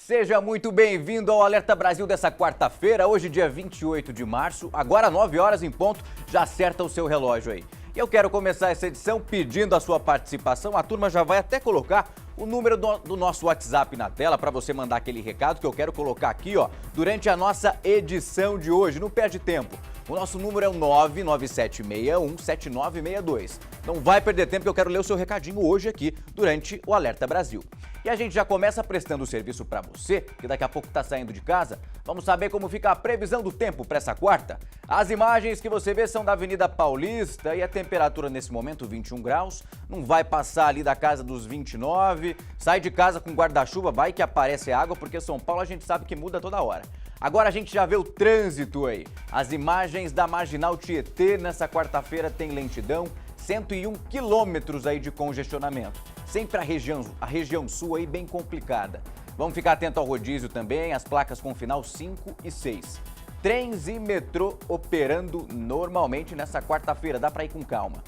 Seja muito bem-vindo ao Alerta Brasil dessa quarta-feira, hoje dia 28 de março, agora 9 horas em ponto, já acerta o seu relógio aí. E eu quero começar essa edição pedindo a sua participação, a turma já vai até colocar o número do nosso WhatsApp na tela para você mandar aquele recado que eu quero colocar aqui, ó, durante a nossa edição de hoje, não perde tempo. O nosso número é o 997617962. Não vai perder tempo que eu quero ler o seu recadinho hoje aqui durante o Alerta Brasil. E a gente já começa prestando o serviço para você, que daqui a pouco está saindo de casa. Vamos saber como fica a previsão do tempo para essa quarta? As imagens que você vê são da Avenida Paulista e a temperatura nesse momento 21 graus. Não vai passar ali da casa dos 29. Sai de casa com guarda-chuva, vai que aparece água, porque São Paulo a gente sabe que muda toda hora. Agora a gente já vê o trânsito aí. As imagens da Marginal Tietê nessa quarta-feira tem lentidão, 101 quilômetros aí de congestionamento. Sempre a região sul aí bem complicada. Vamos ficar atento ao rodízio também, as placas com final 5 e 6. Trens e metrô operando normalmente nessa quarta-feira, dá para ir com calma.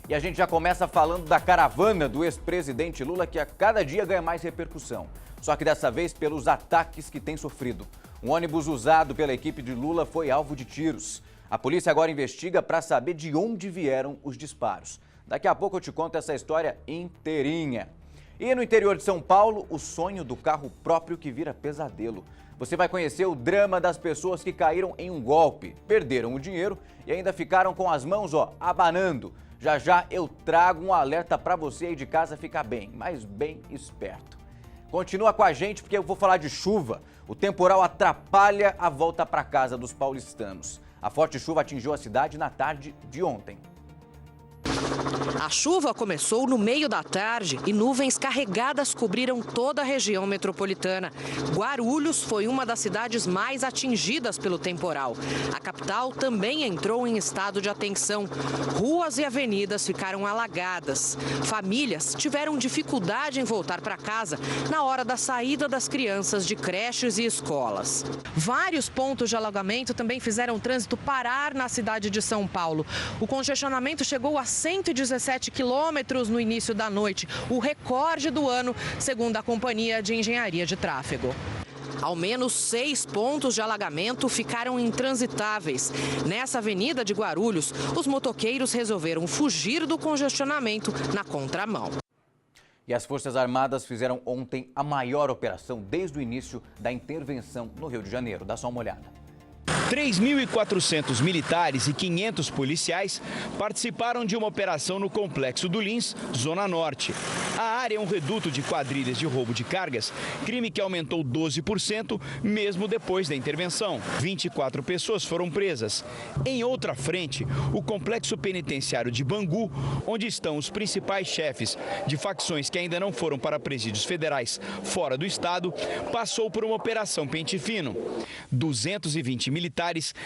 E a gente já começa falando da caravana do ex-presidente Lula, que a cada dia ganha mais repercussão. Só que dessa vez pelos ataques que tem sofrido. Um ônibus usado pela equipe de Lula foi alvo de tiros. A polícia agora investiga para saber de onde vieram os disparos. Daqui a pouco eu te conto essa história inteirinha. E no interior de São Paulo, o sonho do carro próprio que vira pesadelo. Você vai conhecer o drama das pessoas que caíram em um golpe, perderam o dinheiro e ainda ficaram com as mãos, abanando. Já já eu trago um alerta para você aí de casa ficar bem, mas bem esperto. Continua com a gente porque eu vou falar de chuva. O temporal atrapalha a volta para casa dos paulistanos. A forte chuva atingiu a cidade na tarde de ontem. A chuva começou no meio da tarde e nuvens carregadas cobriram toda a região metropolitana. Guarulhos foi uma das cidades mais atingidas pelo temporal. A capital também entrou em estado de atenção. Ruas e avenidas ficaram alagadas. Famílias tiveram dificuldade em voltar para casa na hora da saída das crianças de creches e escolas. Vários pontos de alagamento também fizeram o trânsito parar na cidade de São Paulo. O congestionamento chegou a 117 quilômetros no início da noite, o recorde do ano, segundo a Companhia de Engenharia de Tráfego. Ao menos 6 pontos de alagamento ficaram intransitáveis. Nessa avenida de Guarulhos, os motoqueiros resolveram fugir do congestionamento na contramão. E as Forças Armadas fizeram ontem a maior operação desde o início da intervenção no Rio de Janeiro. Dá só uma olhada. 3.400 militares e 500 policiais participaram de uma operação no Complexo do Lins, Zona Norte. A área é um reduto de quadrilhas de roubo de cargas, crime que aumentou 12% mesmo depois da intervenção. 24 pessoas foram presas. Em outra frente, o Complexo Penitenciário de Bangu, onde estão os principais chefes de facções que ainda não foram para presídios federais fora do estado, passou por uma operação pente fino. 220 militares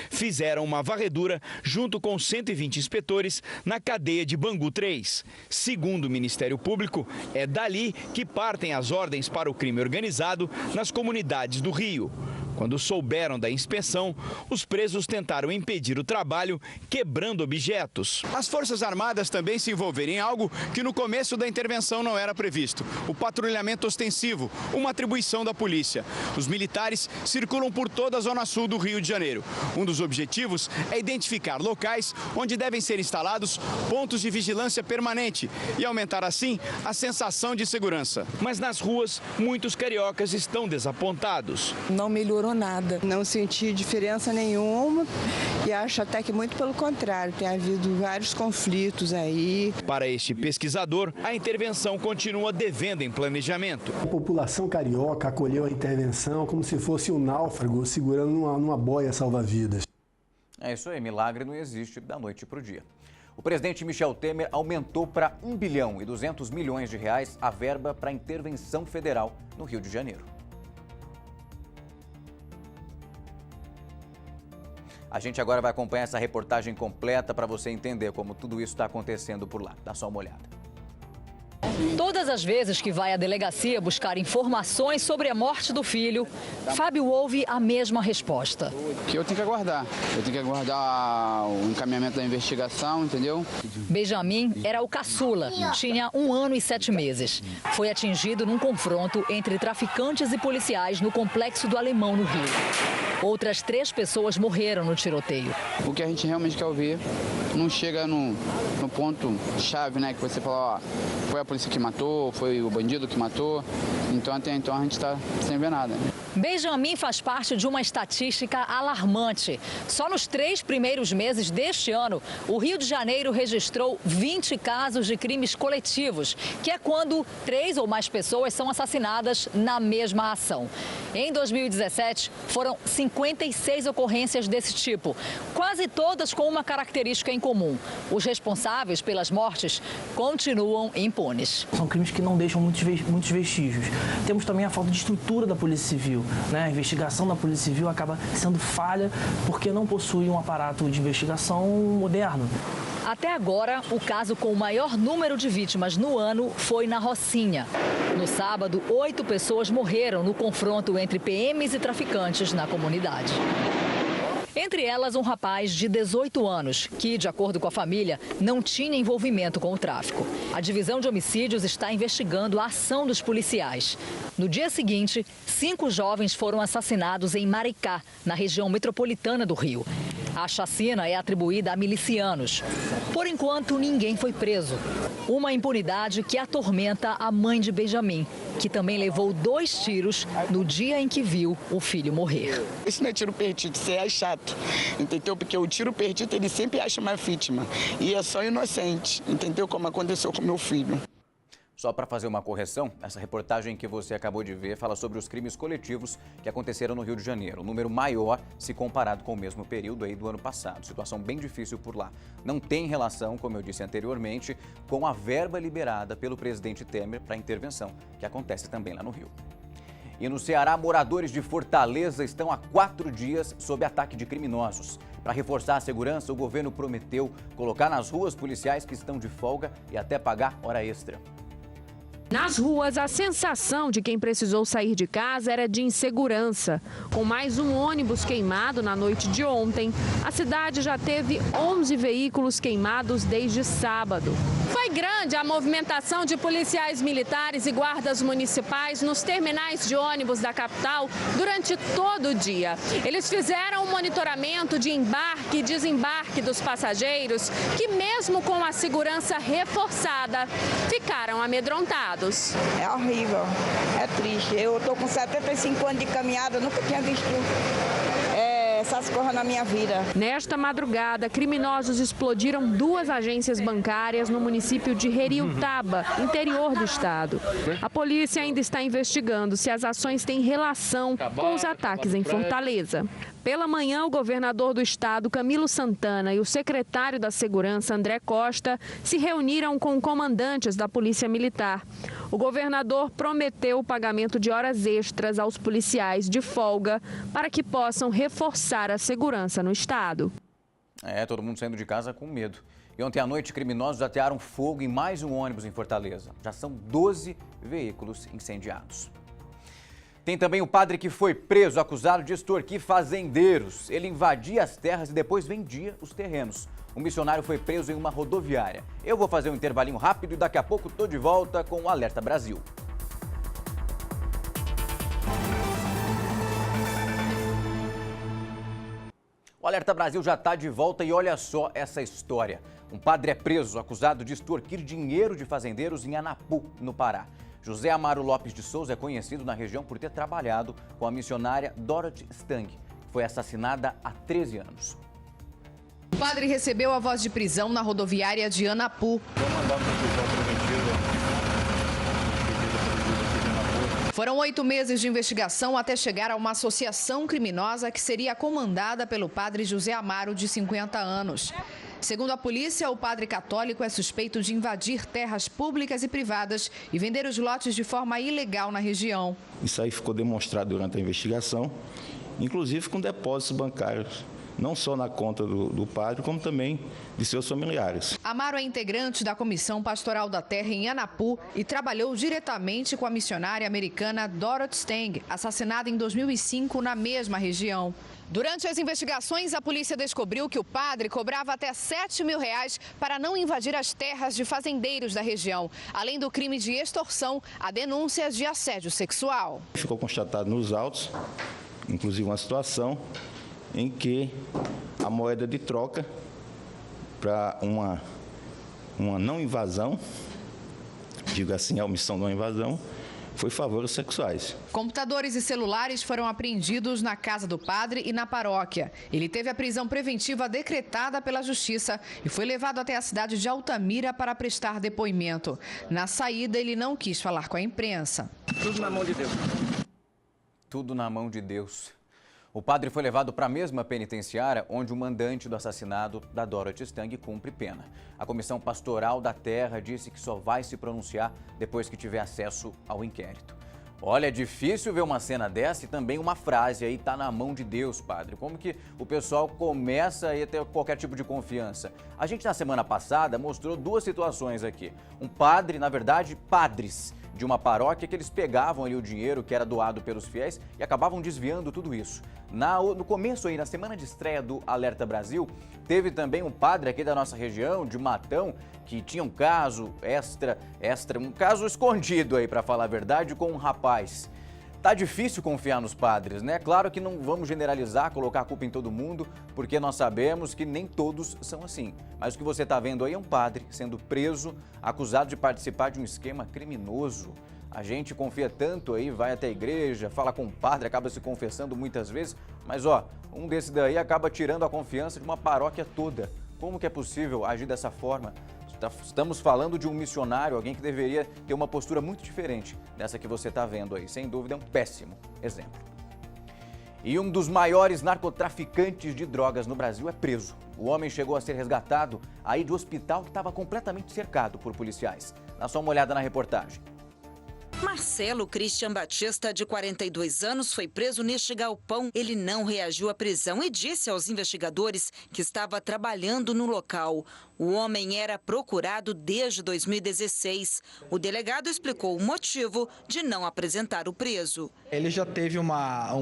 fizeram uma varredura junto com 120 inspetores na cadeia de Bangu 3. Segundo o Ministério Público, é dali que partem as ordens para o crime organizado nas comunidades do Rio. Quando souberam da inspeção, os presos tentaram impedir o trabalho, quebrando objetos. As Forças Armadas também se envolveram em algo que no começo da intervenção não era previsto: o patrulhamento ostensivo, uma atribuição da polícia. Os militares circulam por toda a zona sul do Rio de Janeiro. Um dos objetivos é identificar locais onde devem ser instalados pontos de vigilância permanente e aumentar assim a sensação de segurança. Mas nas ruas, muitos cariocas estão desapontados. Não melhorou nada, não senti diferença nenhuma e acho até que muito pelo contrário, tem havido vários conflitos aí. Para este pesquisador, a intervenção continua devendo em planejamento. A população carioca acolheu a intervenção como se fosse um náufrago segurando numa boia salva-vidas. É isso aí, milagre não existe da noite para o dia. O presidente Michel Temer aumentou para 1 bilhão e 200 milhões de reais a verba para a intervenção federal no Rio de Janeiro. A gente agora vai acompanhar essa reportagem completa para você entender como tudo isso está acontecendo por lá. Dá só uma olhada. Todas as vezes que vai à delegacia buscar informações sobre a morte do filho, Fábio ouve a mesma resposta. Que eu tenho que aguardar. Eu tenho que aguardar o encaminhamento da investigação, entendeu? Benjamin era o caçula, tinha 1 ano e 7 meses. Foi atingido num confronto entre traficantes e policiais no Complexo do Alemão, no Rio. Outras 3 pessoas morreram no tiroteio. O que a gente realmente quer ouvir não chega no ponto-chave, né? Que você fala, ó, foi a polícia que matou, foi o bandido que matou. Então, até então, a gente está sem ver nada. Benjamin faz parte de uma estatística alarmante. Só nos 3 primeiros meses deste ano, o Rio de Janeiro registrou 20 casos de crimes coletivos, que é quando 3 ou mais pessoas são assassinadas na mesma ação. Em 2017, foram 56 ocorrências desse tipo, quase todas com uma característica em comum. Os responsáveis pelas mortes continuam impunes. São crimes que não deixam muitos vestígios. Temos também a falta de estrutura da Polícia Civil. A investigação da Polícia Civil acaba sendo falha porque não possui um aparato de investigação moderno. Até agora, o caso com o maior número de vítimas no ano foi na Rocinha. No sábado, 8 pessoas morreram no confronto entre PMs e traficantes na comunidade. Entre elas, um rapaz de 18 anos, que, de acordo com a família, não tinha envolvimento com o tráfico. A divisão de homicídios está investigando a ação dos policiais. No dia seguinte, 5 jovens foram assassinados em Maricá, na região metropolitana do Rio. A chacina é atribuída a milicianos. Por enquanto, ninguém foi preso. Uma impunidade que atormenta a mãe de Benjamin, que também levou 2 tiros no dia em que viu o filho morrer. Isso não é tiro perdido, isso é chato, entendeu? Porque o tiro perdido, ele sempre acha uma vítima e é só inocente, entendeu? Como aconteceu com meu filho. Só para fazer uma correção, essa reportagem que você acabou de ver fala sobre os crimes coletivos que aconteceram no Rio de Janeiro. Um número maior se comparado com o mesmo período aí do ano passado. Situação bem difícil por lá. Não tem relação, como eu disse anteriormente, com a verba liberada pelo presidente Temer para a intervenção, que acontece também lá no Rio. E no Ceará, moradores de Fortaleza estão há 4 dias sob ataque de criminosos. Para reforçar a segurança, o governo prometeu colocar nas ruas policiais que estão de folga e até pagar hora extra. Nas ruas, a sensação de quem precisou sair de casa era de insegurança. Com mais um ônibus queimado na noite de ontem, a cidade já teve 11 veículos queimados desde sábado. Foi grande a movimentação de policiais militares e guardas municipais nos terminais de ônibus da capital durante todo o dia. Eles fizeram um monitoramento de embarque e desembarque dos passageiros que, mesmo com a segurança reforçada, ficaram amedrontados. É horrível, é triste. Eu estou com 75 anos de caminhada, nunca tinha visto essas coisas na minha vida. Nesta madrugada, criminosos explodiram 2 agências bancárias no município de Heriutaba, interior do estado. A polícia ainda está investigando se as ações têm relação com os ataques em Fortaleza. Pela manhã, o governador do estado, Camilo Santana, e o secretário da Segurança, André Costa, se reuniram com comandantes da Polícia Militar. O governador prometeu o pagamento de horas extras aos policiais de folga para que possam reforçar a segurança no estado. Todo mundo saindo de casa com medo. E ontem à noite, criminosos atearam fogo em mais um ônibus em Fortaleza. Já são 12 veículos incendiados. Tem também o padre que foi preso, acusado de extorquir fazendeiros. Ele invadia as terras e depois vendia os terrenos. O missionário foi preso em uma rodoviária. Eu vou fazer um intervalinho rápido e daqui a pouco estou de volta com o Alerta Brasil. O Alerta Brasil já está de volta e olha só essa história. Um padre é preso, acusado de extorquir dinheiro de fazendeiros em Anapu, no Pará. José Amaro Lopes de Souza é conhecido na região por ter trabalhado com a missionária Dorothy Stang, que foi assassinada há 13 anos. O padre recebeu a voz de prisão na rodoviária de Anapu. Foram 8 meses de investigação até chegar a uma associação criminosa que seria comandada pelo padre José Amaro, de 50 anos. Segundo a polícia, o padre católico é suspeito de invadir terras públicas e privadas e vender os lotes de forma ilegal na região. Isso aí ficou demonstrado durante a investigação, inclusive com depósitos bancários não só na conta do padre, como também de seus familiares. Amaro é integrante da Comissão Pastoral da Terra em Anapu e trabalhou diretamente com a missionária americana Dorothy Stang, assassinada em 2005 na mesma região. Durante as investigações, a polícia descobriu que o padre cobrava até R$7 mil para não invadir as terras de fazendeiros da região. Além do crime de extorsão, há denúncias de assédio sexual. Ficou constatado nos autos, inclusive uma situação em que a moeda de troca para uma não invasão, digo assim, a omissão de uma invasão, foi favores sexuais. Computadores e celulares foram apreendidos na casa do padre e na paróquia. Ele teve a prisão preventiva decretada pela Justiça e foi levado até a cidade de Altamira para prestar depoimento. Na saída, ele não quis falar com a imprensa. Tudo na mão de Deus. Tudo na mão de Deus. O padre foi levado para a mesma penitenciária onde o mandante do assassinato da Dorothy Stang cumpre pena. A Comissão Pastoral da Terra disse que só vai se pronunciar depois que tiver acesso ao inquérito. Olha, é difícil ver uma cena dessa e também uma frase aí, tá na mão de Deus, padre. Como que o pessoal começa a ter qualquer tipo de confiança? A gente na semana passada mostrou duas situações aqui. Um padre, na verdade, padres de uma paróquia que eles pegavam ali o dinheiro que era doado pelos fiéis e acabavam desviando tudo isso. No começo aí, na semana de estreia do Alerta Brasil, teve também um padre aqui da nossa região, de Matão, que tinha um caso um caso escondido aí, para falar a verdade, com um rapaz. Tá difícil confiar nos padres, né? Claro que não vamos generalizar, colocar a culpa em todo mundo, porque nós sabemos que nem todos são assim. Mas o que você está vendo aí é um padre sendo preso, acusado de participar de um esquema criminoso. A gente confia tanto aí, vai até a igreja, fala com o padre, acaba se confessando muitas vezes, mas ó, um desse daí acaba tirando a confiança de uma paróquia toda. Como que é possível agir dessa forma? Estamos falando de um missionário, alguém que deveria ter uma postura muito diferente dessa que você está vendo aí. Sem dúvida, é um péssimo exemplo. E um dos maiores narcotraficantes de drogas no Brasil é preso. O homem chegou a ser resgatado aí do hospital que estava completamente cercado por policiais. Dá só uma olhada na reportagem. Marcelo Christian Batista, de 42 anos, foi preso neste galpão. Ele não reagiu à prisão e disse aos investigadores que estava trabalhando no local. O homem era procurado desde 2016. O delegado explicou o motivo de não apresentar o preso. Ele já teve uma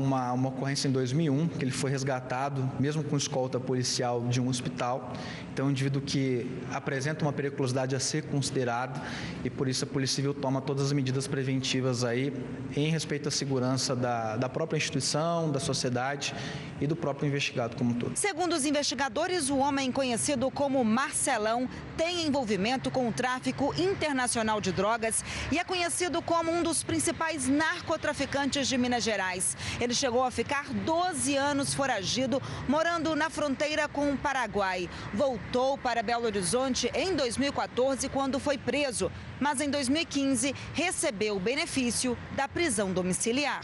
ocorrência em 2001, que ele foi resgatado, mesmo com escolta policial, de um hospital. Então, é um indivíduo que apresenta uma periculosidade a ser considerada e, por isso, a Polícia Civil toma todas as medidas preventivas aí em respeito à segurança da própria instituição, da sociedade e do próprio investigado como um todo. Segundo os investigadores, o homem conhecido como Marcelão tem envolvimento com o tráfico internacional de drogas e é conhecido como um dos principais narcotraficantes de Minas Gerais. Ele chegou a ficar 12 anos foragido, morando na fronteira com o Paraguai. Voltou para Belo Horizonte em 2014, quando foi preso, mas em 2015 recebeu o benefício da prisão domiciliar.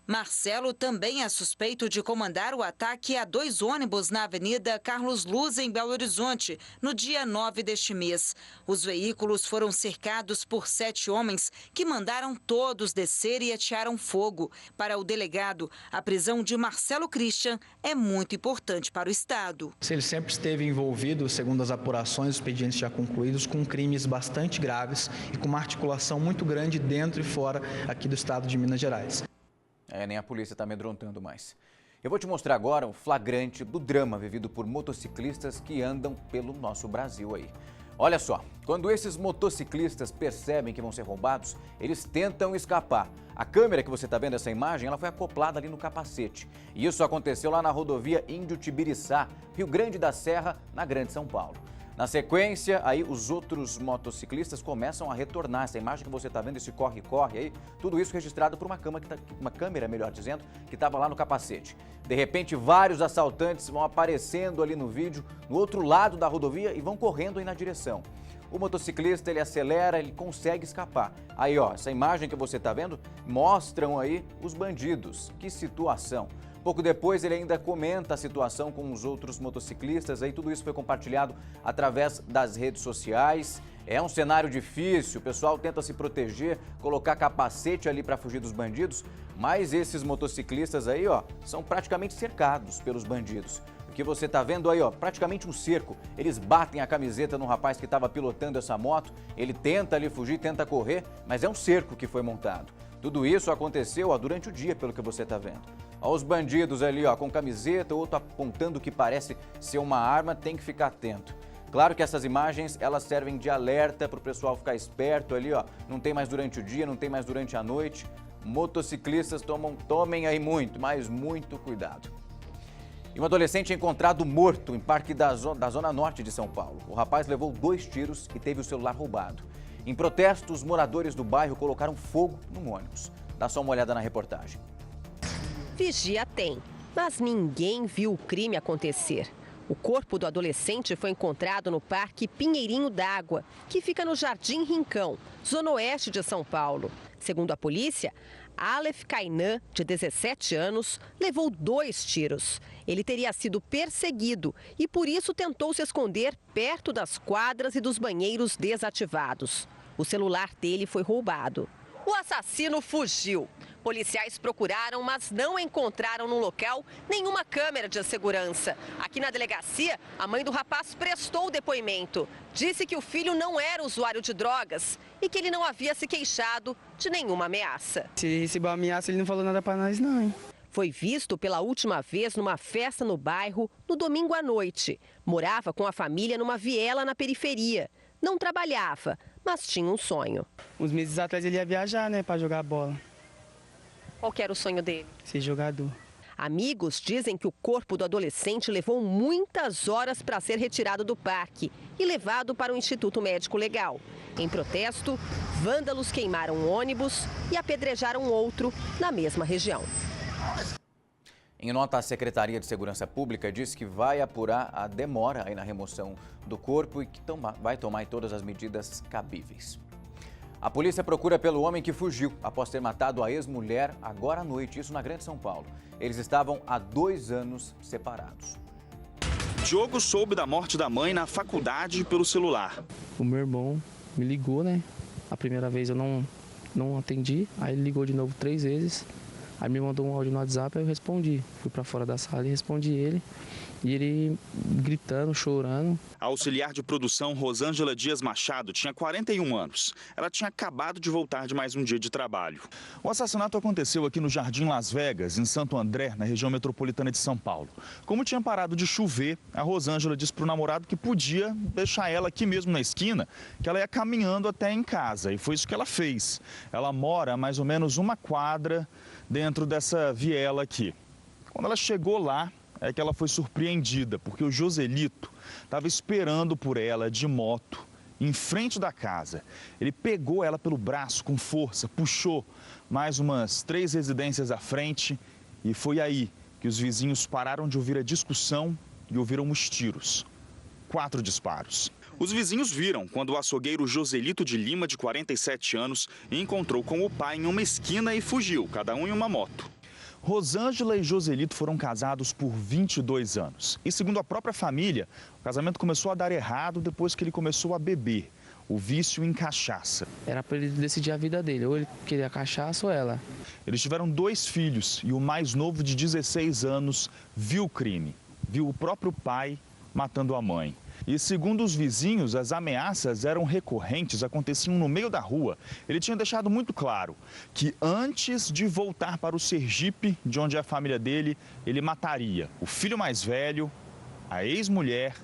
Marcelo também é suspeito de comandar o ataque a 2 ônibus na Avenida Carlos Luz, em Belo Horizonte, no dia 9 deste mês. Os veículos foram cercados por 7 homens que mandaram todos descer e atearam fogo. Para o delegado, a prisão de Marcelo Christian é muito importante para o Estado. Ele sempre esteve envolvido, segundo as apurações, expedientes já concluídos, com crimes bastante graves e com uma articulação muito grande dentro e fora aqui do Estado de Minas Gerais. Nem a polícia está amedrontando mais. Eu vou te mostrar agora o flagrante do drama vivido por motociclistas que andam pelo nosso Brasil aí. Olha só, quando esses motociclistas percebem que vão ser roubados, eles tentam escapar. A câmera que você está vendo essa imagem, ela foi acoplada ali no capacete. E isso aconteceu lá na rodovia Índio Tibiriçá, Rio Grande da Serra, na Grande São Paulo. Na sequência, aí os outros motociclistas começam a retornar. Essa imagem que você está vendo, esse corre-corre aí, tudo isso registrado por uma câmera, melhor dizendo, que estava lá no capacete. De repente, vários assaltantes vão aparecendo ali no vídeo, no outro lado da rodovia e vão correndo aí na direção. O motociclista, ele acelera, ele consegue escapar. Aí, ó, essa imagem que você está vendo, mostram aí os bandidos. Que situação! Pouco depois, ele ainda comenta a situação com os outros motociclistas. Aí tudo isso foi compartilhado através das redes sociais. É um cenário difícil, o pessoal tenta se proteger, colocar capacete ali para fugir dos bandidos. Mas esses motociclistas aí, ó, são praticamente cercados pelos bandidos. que você está vendo aí, ó, praticamente um cerco. Eles batem a camiseta no rapaz que estava pilotando essa moto, ele tenta ali fugir, tenta correr, mas é um cerco que foi montado. Tudo isso aconteceu durante o dia, pelo que você está vendo. Ó, os bandidos ali, ó, com camiseta, outro apontando o que parece ser uma arma, tem que ficar atento. Claro que essas imagens, elas servem de alerta para o pessoal ficar esperto ali, ó. Não tem mais durante o dia, não tem mais durante a noite. Motociclistas tomem aí muito, mas muito cuidado. E um adolescente é encontrado morto em parque da Zona Norte de São Paulo. O rapaz levou 2 tiros e teve o celular roubado. Em protesto, os moradores do bairro colocaram fogo no ônibus. Dá só uma olhada na reportagem. Vigia tem, mas ninguém viu o crime acontecer. O corpo do adolescente foi encontrado no Parque Pinheirinho d'Água, que fica no Jardim Rincão, zona oeste de São Paulo. Segundo a polícia, Aleph Kainan, de 17 anos, levou 2 tiros. Ele teria sido perseguido e por isso tentou se esconder perto das quadras e dos banheiros desativados. O celular dele foi roubado. O assassino fugiu. Policiais procuraram, mas não encontraram no local nenhuma câmera de segurança. Aqui na delegacia, a mãe do rapaz prestou o depoimento. Disse que o filho não era usuário de drogas e que ele não havia se queixado de nenhuma ameaça. Se recebeu ameaça, ele não falou nada para nós, não, hein? Foi visto pela última vez numa festa no bairro no domingo à noite. Morava com a família numa viela na periferia. Não trabalhava, mas tinha um sonho. Uns meses atrás ele ia viajar, né, para jogar bola. Qual que era o sonho dele? Ser jogador. Amigos dizem que o corpo do adolescente levou muitas horas para ser retirado do parque e levado para o Instituto Médico Legal. Em protesto, vândalos queimaram um ônibus e apedrejaram outro na mesma região. Em nota, a Secretaria de Segurança Pública diz que vai apurar a demora aí na remoção do corpo e que vai tomar todas as medidas cabíveis. A polícia procura pelo homem que fugiu após ter matado a ex-mulher agora à noite, isso na Grande São Paulo. Eles estavam há 2 anos separados. Diogo soube da morte da mãe na faculdade pelo celular. O meu irmão me ligou, né? A primeira vez eu não atendi, aí ele ligou de novo 3 vezes. Aí me mandou um áudio no WhatsApp, aí eu respondi. Fui pra fora da sala e respondi ele. E ele gritando, chorando. A auxiliar de produção Rosângela Dias Machado tinha 41 anos. Ela tinha acabado de voltar de mais um dia de trabalho. O assassinato aconteceu aqui no Jardim Las Vegas, em Santo André, na região metropolitana de São Paulo. Como tinha parado de chover, a Rosângela disse para o namorado que podia deixar ela aqui mesmo na esquina, que ela ia caminhando até em casa. E foi isso que ela fez. Ela mora a mais ou menos 1 quadra dentro dessa viela aqui. Quando ela chegou lá, é que ela foi surpreendida, porque o Joselito estava esperando por ela de moto em frente da casa. Ele pegou ela pelo braço com força, puxou mais umas 3 residências à frente e foi aí que os vizinhos pararam de ouvir a discussão e ouviram os tiros. 4 disparos. Os vizinhos viram quando o açougueiro Joselito de Lima, de 47 anos, encontrou com o pai em uma esquina e fugiu, cada um em uma moto. Rosângela e Joselito foram casados por 22 anos. E segundo a própria família, o casamento começou a dar errado depois que ele começou a beber. O vício em cachaça. Era para ele decidir a vida dele, ou ele queria cachaça ou ela. Eles tiveram 2 filhos e o mais novo, de 16 anos, viu o crime. Viu o próprio pai matando a mãe. E segundo os vizinhos, as ameaças eram recorrentes, aconteciam no meio da rua. Ele tinha deixado muito claro que antes de voltar para o Sergipe, de onde é a família dele, ele mataria o filho mais velho, a ex-mulher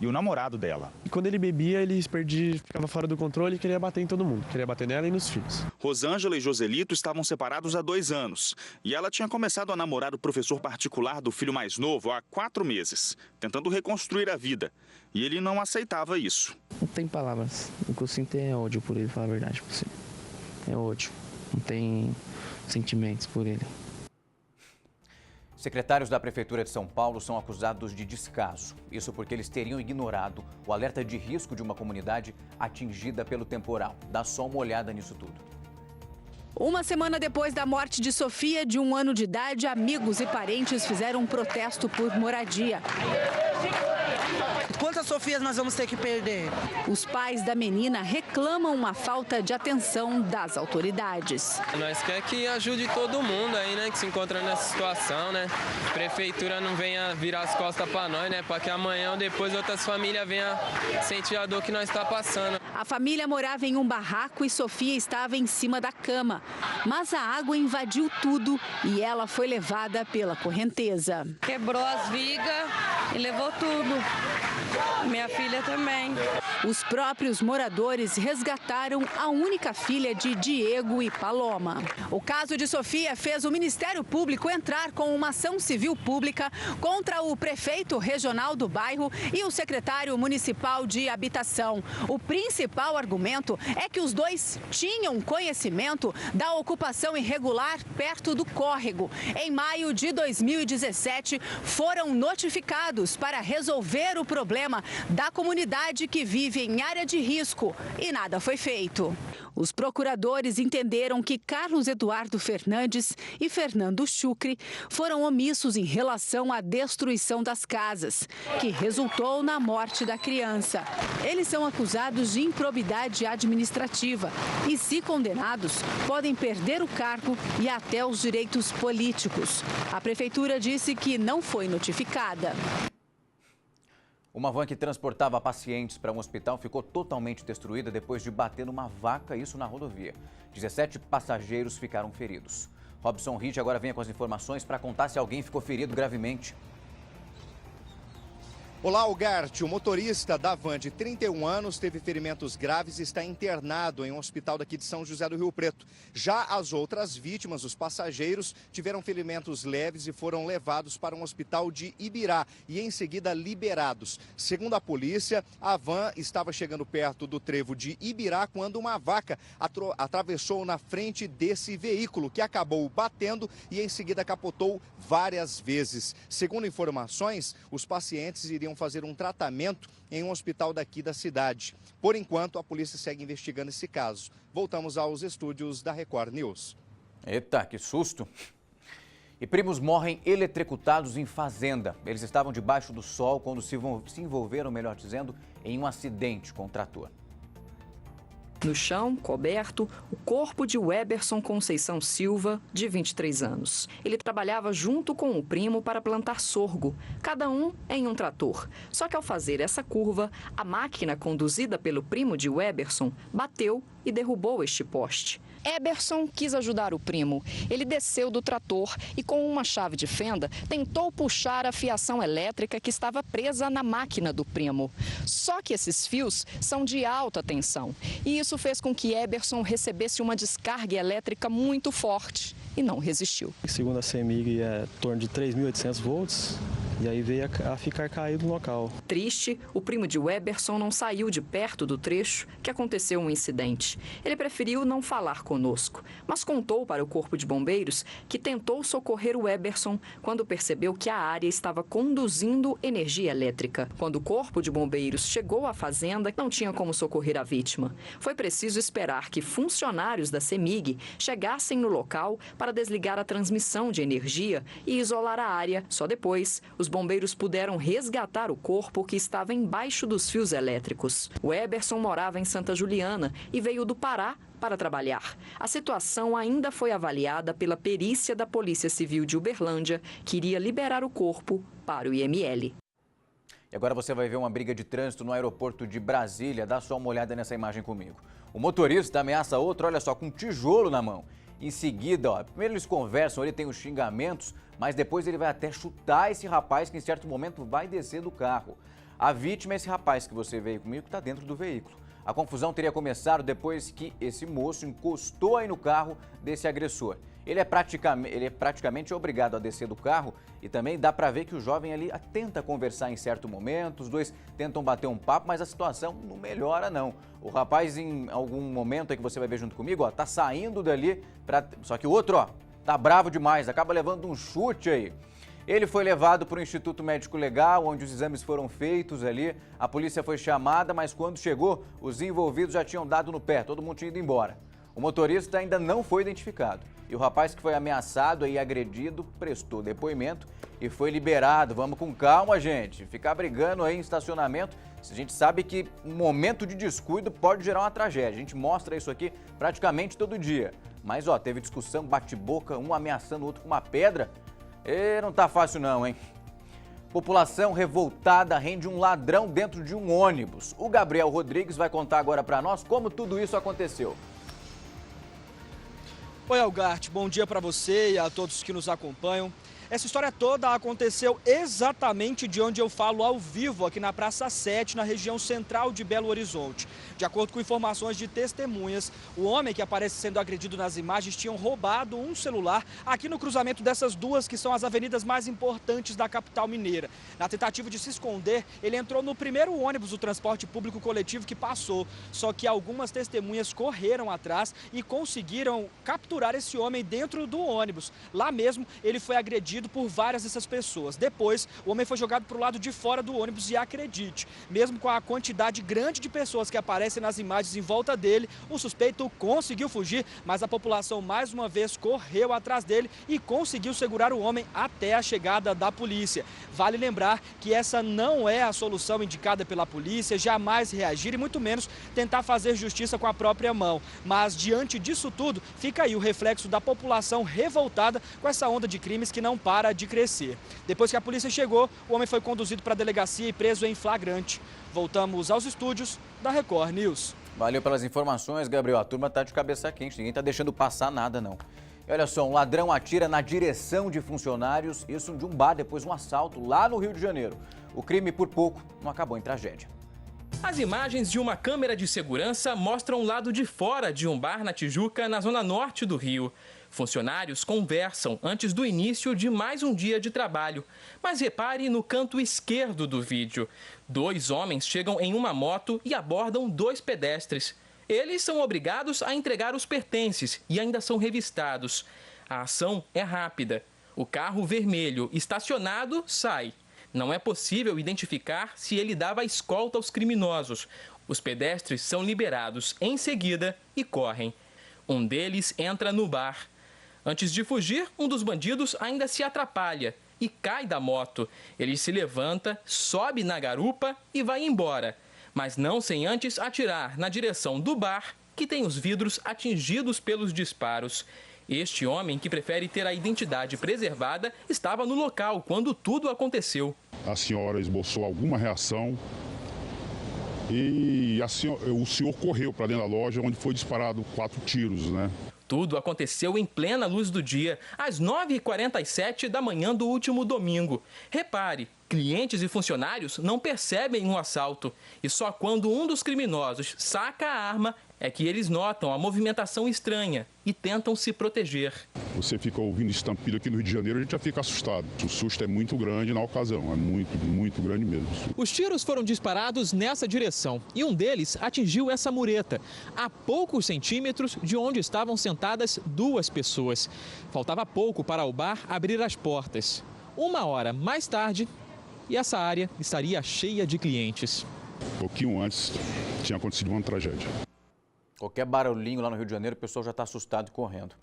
e o namorado dela. E quando ele bebia, ele ficava fora do controle e queria bater em todo mundo. Queria bater nela e nos filhos. Rosângela e Joselito estavam separados há 2 anos. E ela tinha começado a namorar o professor particular do filho mais novo há 4 meses, tentando reconstruir a vida. E ele não aceitava isso. Não tem palavras. O que eu sinto é ódio por ele, falar a verdade pra você. É ódio. Não tem sentimentos por ele. Secretários da Prefeitura de São Paulo são acusados de descaso. Isso porque eles teriam ignorado o alerta de risco de uma comunidade atingida pelo temporal. Dá só uma olhada nisso tudo. Uma semana depois da morte de Sofia, de 1 ano de idade, amigos e parentes fizeram um protesto por moradia. Quantas quantas Sofias nós vamos ter que perder? Os pais da menina reclamam uma falta de atenção das autoridades. Nós queremos que ajude todo mundo aí, né, que se encontra nessa situação, né? A prefeitura não venha virar as costas para nós, né, para que amanhã ou depois outras famílias venham sentir a dor que nós está passando. A família morava em um barraco e Sofia estava em cima da cama. Mas a água invadiu tudo e ela foi levada pela correnteza. Quebrou as vigas e levou tudo. Minha filha também. Os próprios moradores resgataram a única filha de Diego e Paloma. O caso de Sofia fez o Ministério Público entrar com uma ação civil pública contra o prefeito regional do bairro e o secretário municipal de habitação. O principal argumento é que os dois tinham conhecimento da ocupação irregular perto do córrego. Em maio de 2017, foram notificados para resolver o problema da comunidade que vive em área de risco e nada foi feito. Os procuradores entenderam que Carlos Eduardo Fernandes e Fernando Chucre foram omissos em relação à destruição das casas, que resultou na morte da criança. Eles são acusados de improbidade administrativa e, se condenados, podem perder o cargo e até os direitos políticos. A prefeitura disse que não foi notificada. Uma van que transportava pacientes para um hospital ficou totalmente destruída depois de bater numa vaca, isso na rodovia. 17 passageiros ficaram feridos. Robson Ritt agora vem com as informações para contar se alguém ficou ferido gravemente. Olá, Ugarte. O motorista da van de 31 anos teve ferimentos graves e está internado em um hospital daqui de São José do Rio Preto. Já as outras vítimas, os passageiros, tiveram ferimentos leves e foram levados para um hospital de Ibirá e em seguida liberados. Segundo a polícia, a van estava chegando perto do trevo de Ibirá quando uma vaca atravessou na frente desse veículo, que acabou batendo e em seguida capotou várias vezes. Segundo informações, os pacientes iriam fazer um tratamento em um hospital daqui da cidade. Por enquanto, a polícia segue investigando esse caso. Voltamos aos estúdios da Record News. Eita, que susto! E primos morrem eletrocutados em fazenda. Eles estavam debaixo do sol quando se envolveram, melhor dizendo, em um acidente com um trator. No chão, coberto, o corpo de Weberson Conceição Silva, de 23 anos. Ele trabalhava junto com o primo para plantar sorgo, cada um em um trator. Só que ao fazer essa curva, a máquina conduzida pelo primo de Weberson bateu e derrubou este poste. Eberson quis ajudar o primo. Ele desceu do trator e, com uma chave de fenda, tentou puxar a fiação elétrica que estava presa na máquina do primo. Só que esses fios são de alta tensão e isso fez com que Eberson recebesse uma descarga elétrica muito forte e não resistiu. Segundo a CEMIG, é em torno de 3.800 volts. E aí veio a ficar caído no local. Triste, o primo de Weberson não saiu de perto do trecho que aconteceu um incidente. Ele preferiu não falar conosco, mas contou para o Corpo de Bombeiros que tentou socorrer o Weberson quando percebeu que a área estava conduzindo energia elétrica. Quando o Corpo de Bombeiros chegou à fazenda, não tinha como socorrer a vítima. Foi preciso esperar que funcionários da CEMIG chegassem no local para desligar a transmissão de energia e isolar a área. Só depois, os bombeiros puderam resgatar o corpo que estava embaixo dos fios elétricos. O Eberson morava em Santa Juliana e veio do Pará para trabalhar. A situação ainda foi avaliada pela perícia da Polícia Civil de Uberlândia, que iria liberar o corpo para o IML. E agora você vai ver uma briga de trânsito no aeroporto de Brasília. Dá só uma olhada nessa imagem comigo. O motorista ameaça outro, olha só, com um tijolo na mão. Em seguida, primeiro eles conversam, ele tem os xingamentos, mas depois ele vai até chutar esse rapaz que em certo momento vai descer do carro. A vítima é esse rapaz que você veio comigo, que está dentro do veículo. A confusão teria começado depois que esse moço encostou aí no carro desse agressor. Ele é praticamente obrigado a descer do carro e também dá para ver que o jovem ali tenta conversar em certo momento, os dois tentam bater um papo, mas a situação não melhora não. O rapaz em algum momento aí que você vai ver junto comigo, tá saindo dali, só que o outro, tá bravo demais, acaba levando um chute aí. Ele foi levado para o Instituto Médico Legal, onde os exames foram feitos ali, a polícia foi chamada, mas quando chegou, os envolvidos já tinham dado no pé, todo mundo tinha ido embora. O motorista ainda não foi identificado. E o rapaz que foi ameaçado e agredido prestou depoimento e foi liberado. Vamos com calma, gente. Ficar brigando aí em estacionamento, a gente sabe que um momento de descuido pode gerar uma tragédia. A gente mostra isso aqui praticamente todo dia. Mas, ó, teve discussão, bate-boca, um ameaçando o outro com uma pedra. E não tá fácil não, hein? População revoltada rende um ladrão dentro de um ônibus. O Gabriel Rodrigues vai contar agora para nós como tudo isso aconteceu. Oi, Algarte, bom dia para você e a todos que nos acompanham. Essa história toda aconteceu exatamente de onde eu falo ao vivo, aqui na Praça 7, na região central de Belo Horizonte. De acordo com informações de testemunhas, o homem que aparece sendo agredido nas imagens tinha roubado um celular aqui no cruzamento dessas duas, que são as avenidas mais importantes da capital mineira. Na tentativa de se esconder, ele entrou no primeiro ônibus do transporte público coletivo que passou. Só que algumas testemunhas correram atrás e conseguiram capturar esse homem dentro do ônibus. Lá mesmo, ele foi agredido por várias dessas pessoas. Depois, o homem foi jogado para o lado de fora do ônibus e acredite, mesmo com a quantidade grande de pessoas que aparecem nas imagens em volta dele, o suspeito conseguiu fugir, mas a população mais uma vez correu atrás dele e conseguiu segurar o homem até a chegada da polícia. Vale lembrar que essa não é a solução indicada pela polícia, jamais reagir e muito menos tentar fazer justiça com a própria mão. Mas diante disso tudo, fica aí o reflexo da população revoltada com essa onda de crimes que não para de crescer. Depois que a polícia chegou, o homem foi conduzido para a delegacia e preso em flagrante. Voltamos aos estúdios da Record News. Valeu pelas informações, Gabriel. A turma tá de cabeça quente, ninguém tá deixando passar nada, não. E olha só, um ladrão atira na direção de funcionários, isso de um bar depois de um assalto lá no Rio de Janeiro. O crime, por pouco, não acabou em tragédia. As imagens de uma câmera de segurança mostram o lado de fora de um bar na Tijuca, na zona norte do Rio. Funcionários conversam antes do início de mais um dia de trabalho. Mas repare no canto esquerdo do vídeo. 2 homens chegam em uma moto e abordam 2 pedestres. Eles são obrigados a entregar os pertences e ainda são revistados. A ação é rápida. O carro vermelho estacionado sai. Não é possível identificar se ele dava escolta aos criminosos. Os pedestres são liberados em seguida e correm. Um deles entra no bar. Antes de fugir, um dos bandidos ainda se atrapalha e cai da moto. Ele se levanta, sobe na garupa e vai embora. Mas não sem antes atirar na direção do bar, que tem os vidros atingidos pelos disparos. Este homem, que prefere ter a identidade preservada, estava no local quando tudo aconteceu. A senhora esboçou alguma reação e o senhor correu para dentro da loja, onde foi disparado 4 tiros, né? Tudo aconteceu em plena luz do dia, às 9h47 da manhã do último domingo. Repare, clientes e funcionários não percebem um assalto. E só quando um dos criminosos saca a arma é que eles notam a movimentação estranha e tentam se proteger. Você fica ouvindo estampido aqui no Rio de Janeiro, a gente já fica assustado. O susto é muito grande na ocasião, é muito grande mesmo. Os tiros foram disparados nessa direção e um deles atingiu essa mureta, a poucos centímetros de onde estavam sentadas 2 pessoas. Faltava pouco para o bar abrir as portas. 1 hora mais tarde, e essa área estaria cheia de clientes. Um pouquinho antes tinha acontecido uma tragédia. Qualquer barulhinho lá no Rio de Janeiro, o pessoal já está assustado e correndo.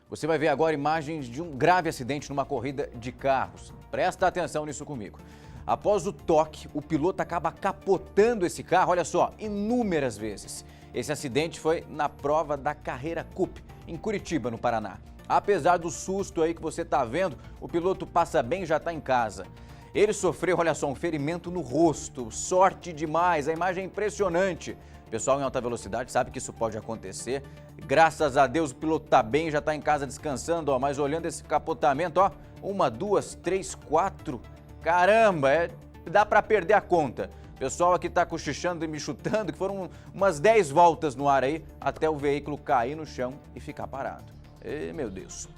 Você vai ver agora imagens de um grave acidente numa corrida de carros. Presta atenção nisso comigo. Após o toque, o piloto acaba capotando esse carro, olha só, inúmeras vezes. Esse acidente foi na prova da Carreira Cup, em Curitiba, no Paraná. Apesar do susto aí que você está vendo, o piloto passa bem e já está em casa. Ele sofreu, olha só, um ferimento no rosto. Sorte demais, a imagem é impressionante. O pessoal em alta velocidade sabe que isso pode acontecer. Graças a Deus o piloto está bem, já está em casa descansando, ó. Mas olhando esse capotamento, ó, 1, 2, 3, 4. Caramba, dá para perder a conta. O pessoal aqui está cochichando e me chutando, que foram umas 10 voltas no ar aí, até o veículo cair no chão e ficar parado. Ei, meu Deus.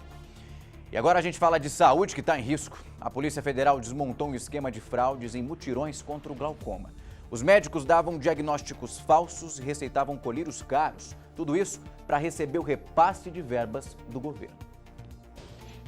E agora a gente fala de saúde que está em risco. A Polícia Federal desmontou um esquema de fraudes em mutirões contra o glaucoma. Os médicos davam diagnósticos falsos e receitavam colírios caros. Tudo isso para receber o repasse de verbas do governo.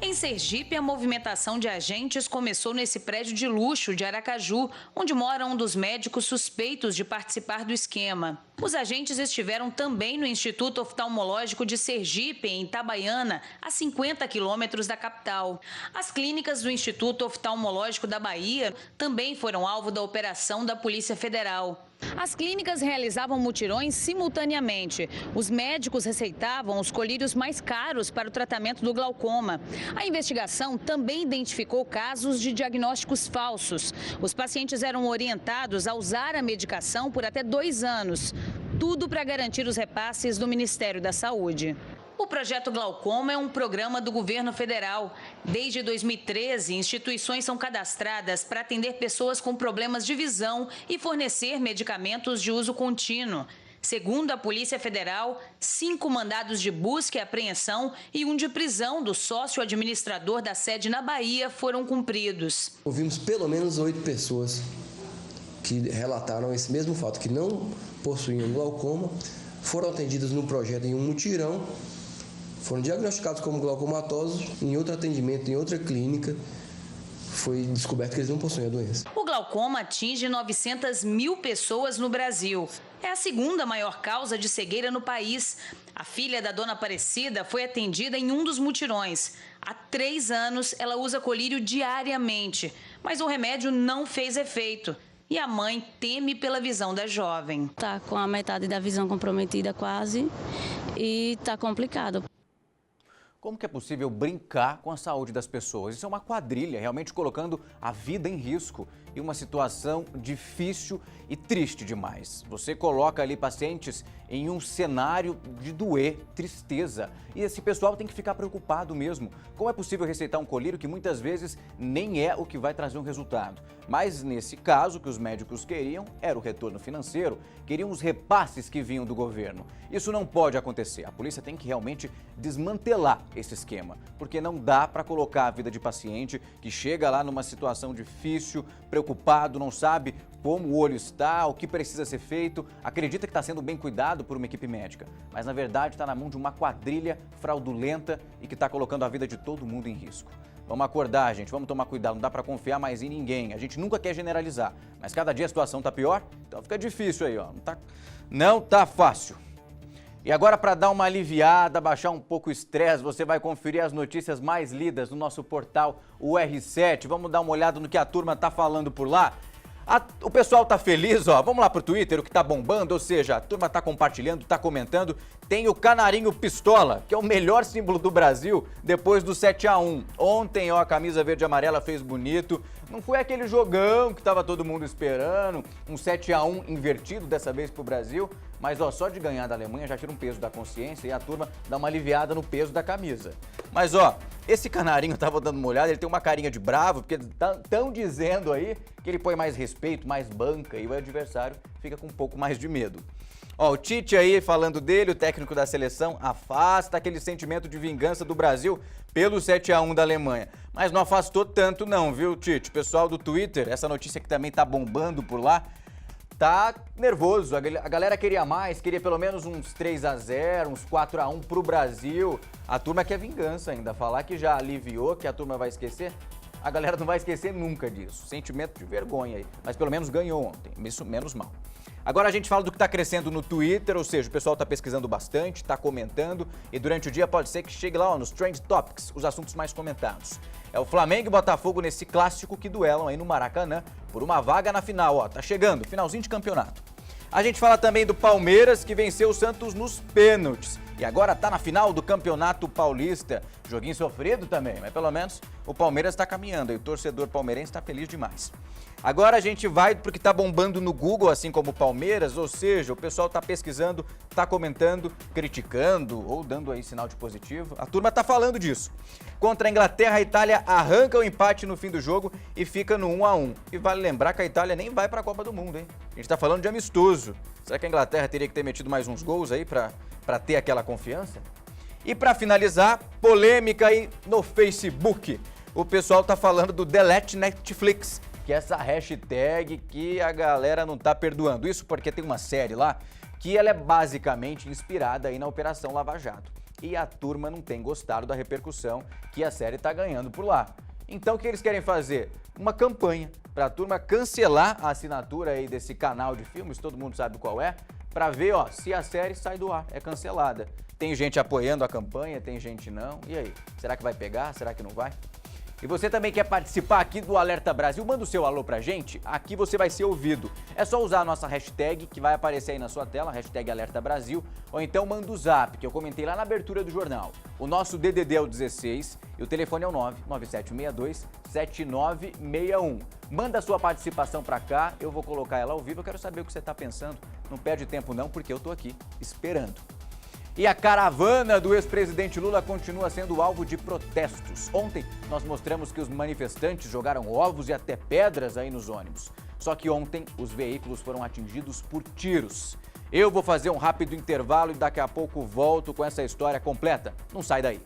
Em Sergipe, a movimentação de agentes começou nesse prédio de luxo de Aracaju, onde mora um dos médicos suspeitos de participar do esquema. Os agentes estiveram também no Instituto Oftalmológico de Sergipe, em Itabaiana, a 50 quilômetros da capital. As clínicas do Instituto Oftalmológico da Bahia também foram alvo da operação da Polícia Federal. As clínicas realizavam mutirões simultaneamente. Os médicos receitavam os colírios mais caros para o tratamento do glaucoma. A investigação também identificou casos de diagnósticos falsos. Os pacientes eram orientados a usar a medicação por até 2 anos. Tudo para garantir os repasses do Ministério da Saúde. O Projeto Glaucoma é um programa do governo federal. Desde 2013, instituições são cadastradas para atender pessoas com problemas de visão e fornecer medicamentos de uso contínuo. Segundo a Polícia Federal, 5 mandados de busca e apreensão e 1 de prisão do sócio administrador da sede na Bahia foram cumpridos. Ouvimos pelo menos 8 pessoas que relataram esse mesmo fato, que não possuíam glaucoma, foram atendidas no projeto em um mutirão, foram diagnosticados como glaucomatosos. Em outro atendimento, em outra clínica, foi descoberto que eles não possuem a doença. O glaucoma atinge 900 mil pessoas no Brasil. É a segunda maior causa de cegueira no país. A filha da dona Aparecida foi atendida em um dos mutirões. Há 3 anos, ela usa colírio diariamente, mas o remédio não fez efeito. E a mãe teme pela visão da jovem. Tá com a metade da visão comprometida quase e tá complicado. Como que é possível brincar com a saúde das pessoas? Isso é uma quadrilha, realmente colocando a vida em risco e uma situação difícil e triste demais. Você coloca ali pacientes em um cenário de doer, tristeza. E esse pessoal tem que ficar preocupado mesmo. Como é possível receitar um colírio que muitas vezes nem é o que vai trazer um resultado? Mas nesse caso, o que os médicos queriam era o retorno financeiro, queriam os repasses que vinham do governo. Isso não pode acontecer. A polícia tem que realmente desmantelar esse esquema, porque não dá para colocar a vida de paciente que chega lá numa situação difícil, preocupado, não sabe como o olho está, o que precisa ser feito, acredita que está sendo bem cuidado por uma equipe médica, mas na verdade está na mão de uma quadrilha fraudulenta e que está colocando a vida de todo mundo em risco. Vamos acordar, gente, vamos tomar cuidado, não dá para confiar mais em ninguém. A gente nunca quer generalizar, mas cada dia a situação está pior, então fica difícil aí, ó. Não tá fácil. E agora, para dar uma aliviada, baixar um pouco o estresse, você vai conferir as notícias mais lidas no nosso portal, o R7. Vamos dar uma olhada no que a turma tá falando por lá. O pessoal tá feliz, ó. Vamos lá pro Twitter, o que tá bombando, ou seja, a turma tá compartilhando, tá comentando. Tem o Canarinho Pistola, que é o melhor símbolo do Brasil depois do 7-1. Ontem, ó, a camisa verde e amarela fez bonito. Não foi aquele jogão que tava todo mundo esperando, um 7-1 invertido dessa vez pro Brasil. Mas, ó, só de ganhar da Alemanha já tira um peso da consciência e a turma dá uma aliviada no peso da camisa. Mas, ó, esse Canarinho, eu tava dando uma olhada, ele tem uma carinha de bravo, porque estão dizendo aí que ele põe mais respeito, mais banca, e o adversário fica com um pouco mais de medo. Ó, o Tite aí falando dele, o técnico da seleção, afasta aquele sentimento de vingança do Brasil pelo 7-1 da Alemanha. Mas não afastou tanto não, viu, Tite? Pessoal do Twitter, essa notícia que também tá bombando por lá, tá nervoso. A galera queria mais, queria pelo menos uns 3-0, uns 4-1 pro Brasil. A turma quer vingança ainda. Falar que já aliviou, que a turma vai esquecer, a galera não vai esquecer nunca disso. Sentimento de vergonha aí. Mas pelo menos ganhou ontem, isso menos mal. Agora a gente fala do que está crescendo no Twitter, ou seja, o pessoal está pesquisando bastante, está comentando e durante o dia pode ser que chegue lá, ó, nos Trend Topics, os assuntos mais comentados. É o Flamengo e Botafogo nesse clássico que duelam aí no Maracanã por uma vaga na final, ó, tá chegando, finalzinho de campeonato. A gente fala também do Palmeiras, que venceu o Santos nos pênaltis e agora tá na final do Campeonato Paulista. Joguinho sofrido também, mas pelo menos o Palmeiras está caminhando e o torcedor palmeirense está feliz demais. Agora a gente vai porque tá bombando no Google, assim como o Palmeiras, ou seja, o pessoal tá pesquisando, tá comentando, criticando ou dando aí sinal de positivo. A turma tá falando disso. Contra a Inglaterra, a Itália arranca o empate no fim do jogo e fica no 1-1. E vale lembrar que a Itália nem vai para a Copa do Mundo, hein? A gente tá falando de amistoso. Será que a Inglaterra teria que ter metido mais uns gols aí para ter aquela confiança? E para finalizar, polêmica aí no Facebook. O pessoal tá falando do Delete Netflix, que é essa hashtag que a galera não tá perdoando. Isso porque tem uma série lá que ela é basicamente inspirada aí na Operação Lava Jato. e a turma não tem gostado da repercussão que a série está ganhando por lá. Então o que eles querem fazer? Uma campanha para a turma cancelar a assinatura aí desse canal de filmes, todo mundo sabe qual é, para ver se a série sai do ar, é cancelada. Tem gente apoiando a campanha, tem gente não. E aí? Será que vai pegar? Será que não vai? E você também quer participar aqui do Alerta Brasil? Manda o seu alô pra gente, aqui você vai ser ouvido. É só usar a nossa hashtag, que vai aparecer aí na sua tela, hashtag Alerta Brasil, ou então manda o zap, que eu comentei lá na abertura do jornal. O nosso DDD é o 16 e o telefone é o 99762-7961. Manda a sua participação pra cá, eu vou colocar ela ao vivo, eu quero saber o que você tá pensando. Não perde tempo não, porque eu tô aqui esperando. E a caravana do ex-presidente Lula continua sendo alvo de protestos. Ontem nós mostramos que os manifestantes jogaram ovos e até pedras aí nos ônibus. Só que ontem os veículos foram atingidos por tiros. Eu vou fazer um rápido intervalo e daqui a pouco volto com essa história completa. Não sai daí.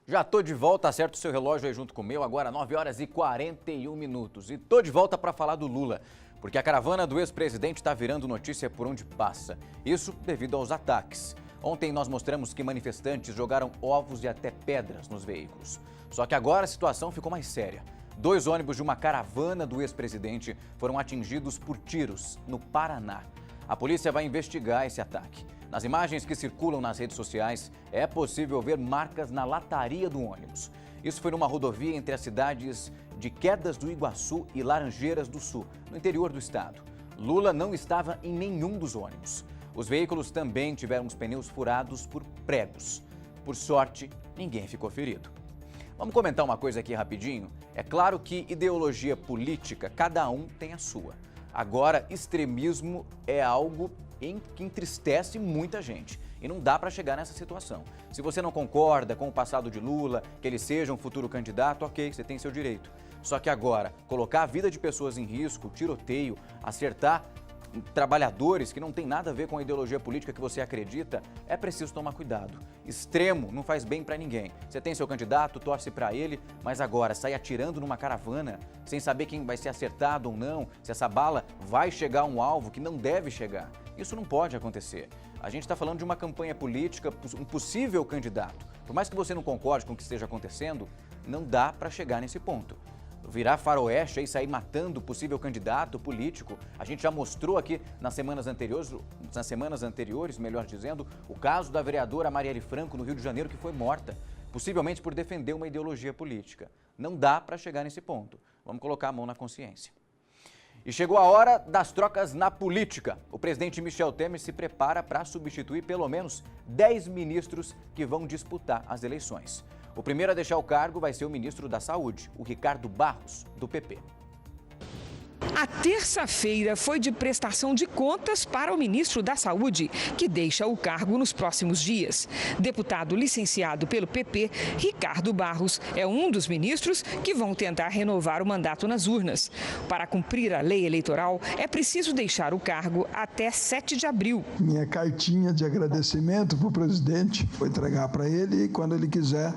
Já tô de volta, acerta o seu relógio aí junto com o meu, agora 9 horas e 41 minutos. E tô de volta para falar do Lula, porque a caravana do ex-presidente está virando notícia por onde passa. Isso devido aos ataques. Ontem nós mostramos que manifestantes jogaram ovos e até pedras nos veículos. Só que agora a situação ficou mais séria. 2 ônibus de uma caravana do ex-presidente foram atingidos por tiros no Paraná. A polícia vai investigar esse ataque. Nas imagens que circulam nas redes sociais, é possível ver marcas na lataria do ônibus. Isso foi numa rodovia entre as cidades de Quedas do Iguaçu e Laranjeiras do Sul, no interior do estado. Lula não estava em nenhum dos ônibus. Os veículos também tiveram os pneus furados por pregos. Por sorte, ninguém ficou ferido. Vamos comentar uma coisa aqui rapidinho? É claro que ideologia política, cada um tem a sua. Agora, extremismo é algo que entristece muita gente e não dá para chegar nessa situação. Se você não concorda com o passado de Lula, que ele seja um futuro candidato, ok, você tem seu direito. Só que agora, colocar a vida de pessoas em risco, tiroteio, acertar trabalhadores que não tem nada a ver com a ideologia política que você acredita, é preciso tomar cuidado. Extremo não faz bem para ninguém. Você tem seu candidato, torce para ele, mas agora sair atirando numa caravana sem saber quem vai ser acertado ou não, se essa bala vai chegar a um alvo que não deve chegar. Isso não pode acontecer. A gente está falando de uma campanha política, um possível candidato. Por mais que você não concorde com o que esteja acontecendo, não dá para chegar nesse ponto. Virar faroeste e sair matando o possível candidato político. A gente já mostrou aqui nas semanas anteriores, melhor dizendo, o caso da vereadora Marielle Franco no Rio de Janeiro, que foi morta, possivelmente por defender uma ideologia política. Não dá para chegar nesse ponto. Vamos colocar a mão na consciência. E chegou a hora das trocas na política. O presidente Michel Temer se prepara para substituir pelo menos 10 ministros que vão disputar as eleições. O primeiro a deixar o cargo vai ser o ministro da Saúde, o Ricardo Barros, do PP. A terça-feira foi de prestação de contas para o ministro da Saúde, que deixa o cargo nos próximos dias. Deputado licenciado pelo PP, Ricardo Barros é um dos ministros que vão tentar renovar o mandato nas urnas. Para cumprir a lei eleitoral, é preciso deixar o cargo até 7 de abril. Minha cartinha de agradecimento para o presidente, vou entregar para ele e quando ele quiser,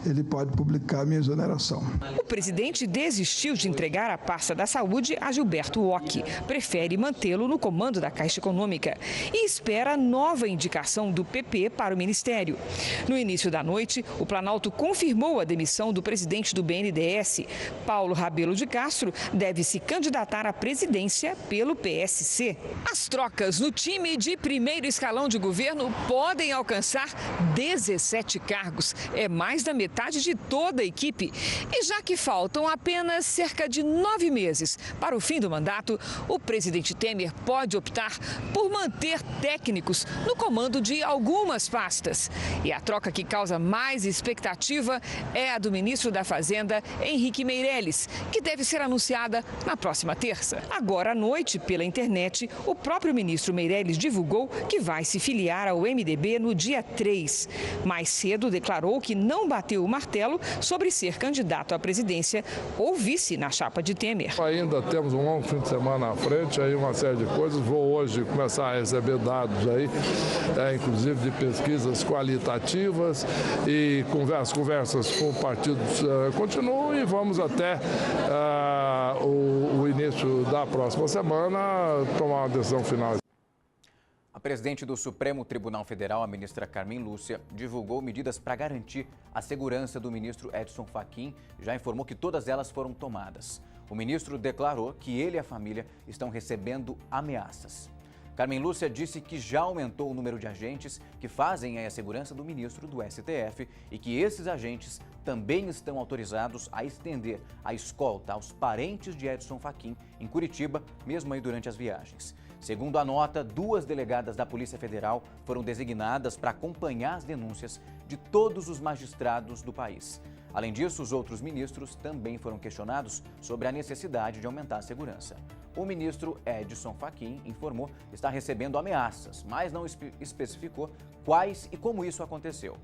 ele pode publicar a minha exoneração. O presidente desistiu de entregar a pasta da saúde a Gilberto Occhi, prefere mantê-lo no comando da Caixa Econômica e espera nova indicação do PP para o ministério. No início da noite, o Planalto confirmou a demissão do presidente do BNDES. Paulo Rabelo de Castro deve se candidatar à presidência pelo PSC. As trocas no time de primeiro escalão de governo podem alcançar 17 cargos. É mais da metade de toda a equipe. E já que faltam apenas cerca de 9 meses para o fim do mandato, o presidente Temer pode optar por manter técnicos no comando de algumas pastas. E a troca que causa mais expectativa é a do ministro da Fazenda, Henrique Meirelles, que deve ser anunciada na próxima terça. Agora à noite, pela internet, o próprio ministro Meirelles divulgou que vai se filiar ao MDB no dia 3. Mais cedo declarou que não bateu o martelo sobre ser candidato à presidência ou vice na chapa de Temer. Ainda temos um longo fim de semana à frente, aí uma série de coisas. Vou hoje começar a receber dados aí, inclusive de pesquisas qualitativas e conversas com partidos continuam e vamos até o da próxima semana, tomar uma decisão final. A presidente do Supremo Tribunal Federal, a ministra Carmen Lúcia, divulgou medidas para garantir a segurança do ministro Edson Fachin. Já informou que todas elas foram tomadas. O ministro declarou que ele e a família estão recebendo ameaças. Carmen Lúcia disse que já aumentou o número de agentes que fazem a segurança do ministro do STF e que esses agentes também estão autorizados a estender a escolta aos parentes de Edson Fachin em Curitiba, mesmo aí durante as viagens. Segundo a nota, 2 delegadas da Polícia Federal foram designadas para acompanhar as denúncias de todos os magistrados do país. Além disso, os outros ministros também foram questionados sobre a necessidade de aumentar a segurança. O ministro Edson Fachin informou que está recebendo ameaças, mas não especificou quais e como isso aconteceu.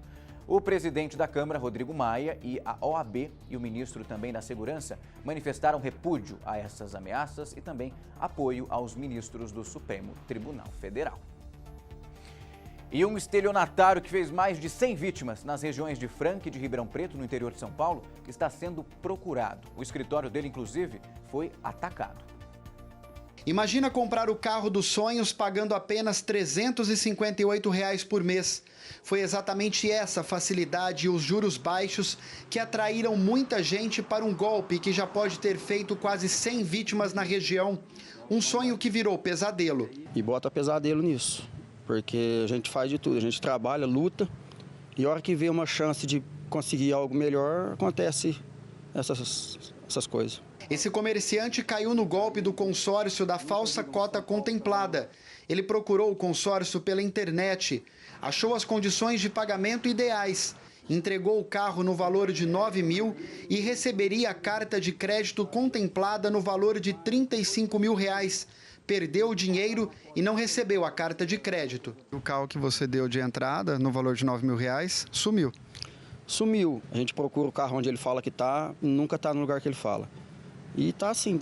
O presidente da Câmara, Rodrigo Maia, e a OAB e o ministro também da Segurança manifestaram repúdio a essas ameaças e também apoio aos ministros do Supremo Tribunal Federal. E um estelionatário que fez mais de 100 vítimas nas regiões de Franca e de Ribeirão Preto, no interior de São Paulo, está sendo procurado. O escritório dele, inclusive, foi atacado. Imagina comprar o carro dos sonhos pagando apenas R$ 358 por mês. Foi exatamente essa facilidade e os juros baixos que atraíram muita gente para um golpe que já pode ter feito quase 100 vítimas na região. Um sonho que virou pesadelo. E bota pesadelo nisso, porque a gente faz de tudo, a gente trabalha, luta, e a hora que vê uma chance de conseguir algo melhor, acontece essas coisas. Esse comerciante caiu no golpe do consórcio da falsa cota contemplada. Ele procurou o consórcio pela internet, achou as condições de pagamento ideais, entregou o carro no valor de R$ 9.000 e receberia a carta de crédito contemplada no valor de R$ 35 mil. Perdeu o dinheiro e não recebeu a carta de crédito. O carro que você deu de entrada, no valor de R$ 9.000, sumiu. Sumiu. A gente procura o carro onde ele fala que está, nunca está no lugar que ele fala. E tá assim,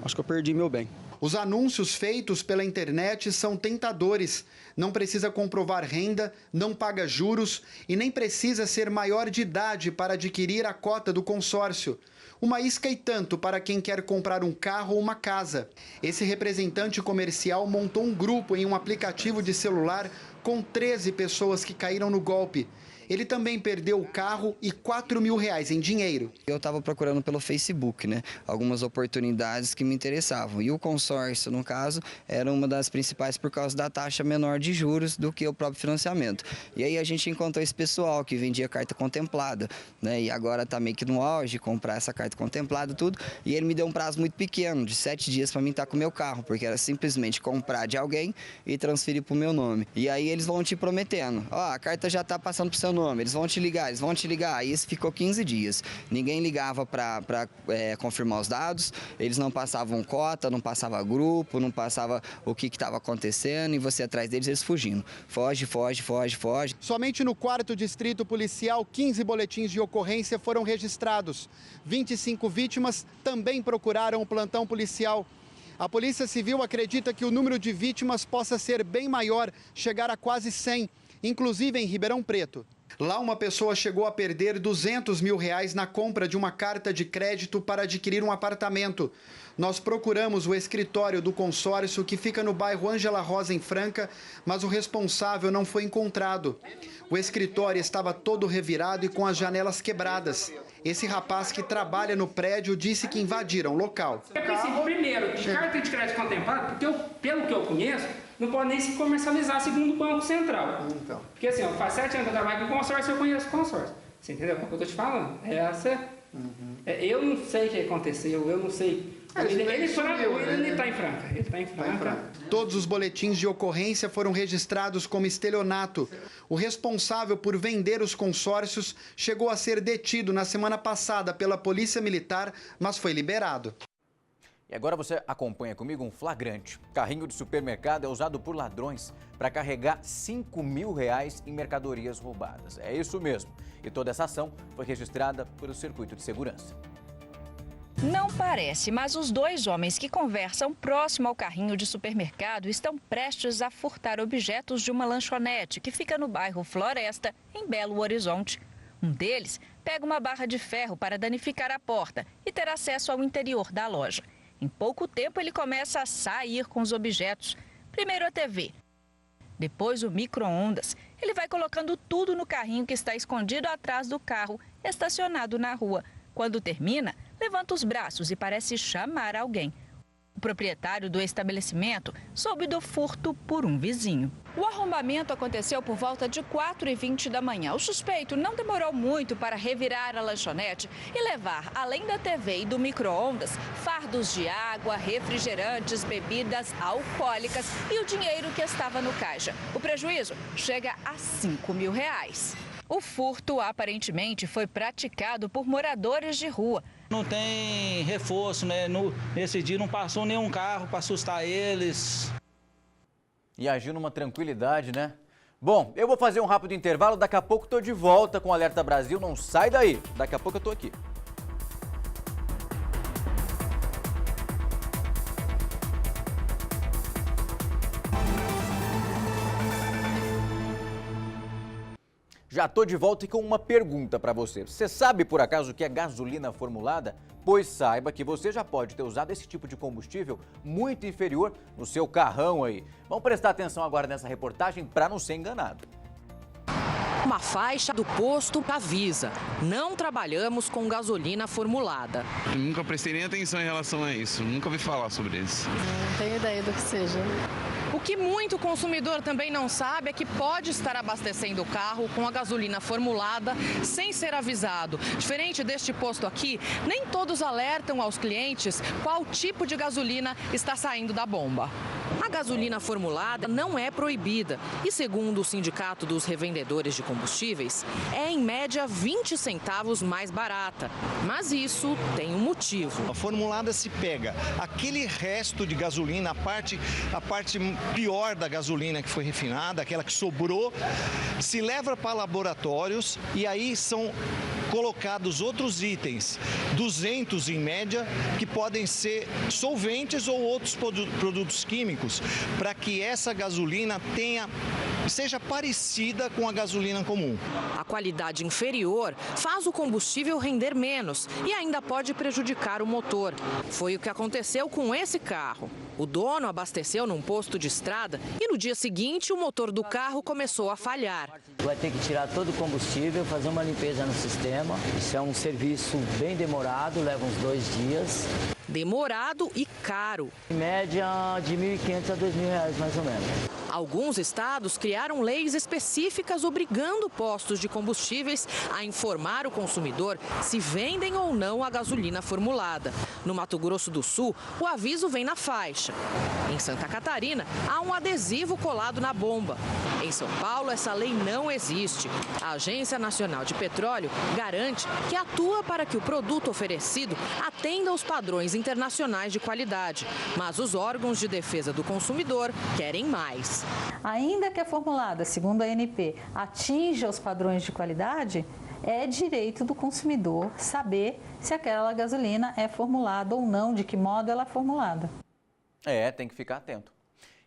acho que eu perdi meu bem. Os anúncios feitos pela internet são tentadores. Não precisa comprovar renda, não paga juros e nem precisa ser maior de idade para adquirir a cota do consórcio. Uma isca e tanto para quem quer comprar um carro ou uma casa. Esse representante comercial montou um grupo em um aplicativo de celular com 13 pessoas que caíram no golpe. Ele também perdeu o carro e R$ 4.000 em dinheiro. Eu estava procurando pelo Facebook, né? Algumas oportunidades que me interessavam. E o consórcio, no caso, era uma das principais por causa da taxa menor de juros do que o próprio financiamento. E aí a gente encontrou esse pessoal que vendia carta contemplada, né? E agora está meio que no auge, comprar essa carta contemplada e tudo. E ele me deu um prazo muito pequeno, de 7 dias para mim estar com o meu carro, porque era simplesmente comprar de alguém e transferir para o meu nome. E aí eles vão te prometendo, ó, a carta já está passando para o seu nome, eles vão te ligar, Aí isso ficou 15 dias. Ninguém ligava para confirmar os dados, eles não passavam cota, não passava grupo, não passava o que estava acontecendo e você atrás deles, eles fugindo. Foge. Somente no 4º Distrito Policial, 15 boletins de ocorrência foram registrados. 25 vítimas também procuraram o plantão policial. A Polícia Civil acredita que o número de vítimas possa ser bem maior, chegar a quase 100, inclusive em Ribeirão Preto. Lá uma pessoa chegou a perder R$ 200 mil na compra de uma carta de crédito para adquirir um apartamento. Nós procuramos o escritório do consórcio que fica no bairro Ângela Rosa, em Franca, mas o responsável não foi encontrado. O escritório estava todo revirado e com as janelas quebradas. Esse rapaz que trabalha no prédio disse que invadiram o local. É preciso, primeiro, de carta de crédito contemplada, porque pelo que eu conheço, não pode nem se comercializar segundo o Banco Central. Então. Porque assim, faz 7 anos que eu trabalho com consórcio, eu conheço o consórcio. Você entendeu o que eu estou te falando? Eu não sei o que aconteceu, eu não sei. Ele está em Franca. Todos os boletins de ocorrência foram registrados como estelionato. O responsável por vender os consórcios chegou a ser detido na semana passada pela Polícia Militar, mas foi liberado. E agora você acompanha comigo um flagrante. Carrinho de supermercado é usado por ladrões para carregar R$ 5 mil em mercadorias roubadas. É isso mesmo. E toda essa ação foi registrada pelo Circuito de Segurança. Não parece, mas os 2 homens que conversam próximo ao carrinho de supermercado estão prestes a furtar objetos de uma lanchonete que fica no bairro Floresta, em Belo Horizonte. Um deles pega uma barra de ferro para danificar a porta e ter acesso ao interior da loja. Em pouco tempo, ele começa a sair com os objetos. Primeiro a TV, depois o micro-ondas. Ele vai colocando tudo no carrinho que está escondido atrás do carro, estacionado na rua. Quando termina, levanta os braços e parece chamar alguém. O proprietário do estabelecimento soube do furto por um vizinho. O arrombamento aconteceu por volta de 4h20 da manhã. O suspeito não demorou muito para revirar a lanchonete e levar, além da TV e do micro-ondas, fardos de água, refrigerantes, bebidas alcoólicas e o dinheiro que estava no caixa. O prejuízo chega a R$5 mil. O furto aparentemente foi praticado por moradores de rua. Não tem reforço, né? Nesse dia não passou nenhum carro para assustar eles. E agiu numa tranquilidade, né? Bom, eu vou fazer um rápido intervalo, daqui a pouco estou de volta com o Alerta Brasil, não sai daí, daqui a pouco eu estou aqui. Já estou de volta e com uma pergunta para você. Você sabe, por acaso, o que é gasolina formulada? Pois saiba que você já pode ter usado esse tipo de combustível muito inferior no seu carrão aí. Vamos prestar atenção agora nessa reportagem para não ser enganado. Uma faixa do posto avisa: não trabalhamos com gasolina formulada. Eu nunca prestei nem atenção em relação a isso, nunca ouvi falar sobre isso. Não tenho ideia do que seja. O que muito consumidor também não sabe é que pode estar abastecendo o carro com a gasolina formulada sem ser avisado. Diferente deste posto aqui, nem todos alertam aos clientes qual tipo de gasolina está saindo da bomba. A gasolina formulada não é proibida e, segundo o Sindicato dos Revendedores de Combustíveis, é em média 20 centavos mais barata. Mas isso tem um motivo. A formulada se pega aquele resto de gasolina, a parte pior da gasolina que foi refinada, aquela que sobrou, se leva para laboratórios e aí são colocados outros itens, 200 em média, que podem ser solventes ou outros produtos químicos, para que essa gasolina seja parecida com a gasolina comum. A qualidade inferior faz o combustível render menos e ainda pode prejudicar o motor. Foi o que aconteceu com esse carro. O dono abasteceu num posto de estrada e no dia seguinte o motor do carro começou a falhar. Vai ter que tirar todo o combustível, fazer uma limpeza no sistema. Isso é um serviço bem demorado, leva uns 2 dias. Demorado e caro. Em média de R$ 1.500 a R$ 2.000 mais ou menos. Alguns estados criaram leis específicas obrigando postos de combustíveis a informar o consumidor se vendem ou não a gasolina formulada. No Mato Grosso do Sul, o aviso vem na faixa. Em Santa Catarina, há um adesivo colado na bomba. Em São Paulo, essa lei não existe. A Agência Nacional de Petróleo garante que atua para que o produto oferecido atenda aos padrões internacionais de qualidade. Mas os órgãos de defesa do consumidor querem mais. Ainda que a formulada, segundo a ANP, atinja os padrões de qualidade, é direito do consumidor saber se aquela gasolina é formulada ou não, de que modo ela é formulada. Tem que ficar atento.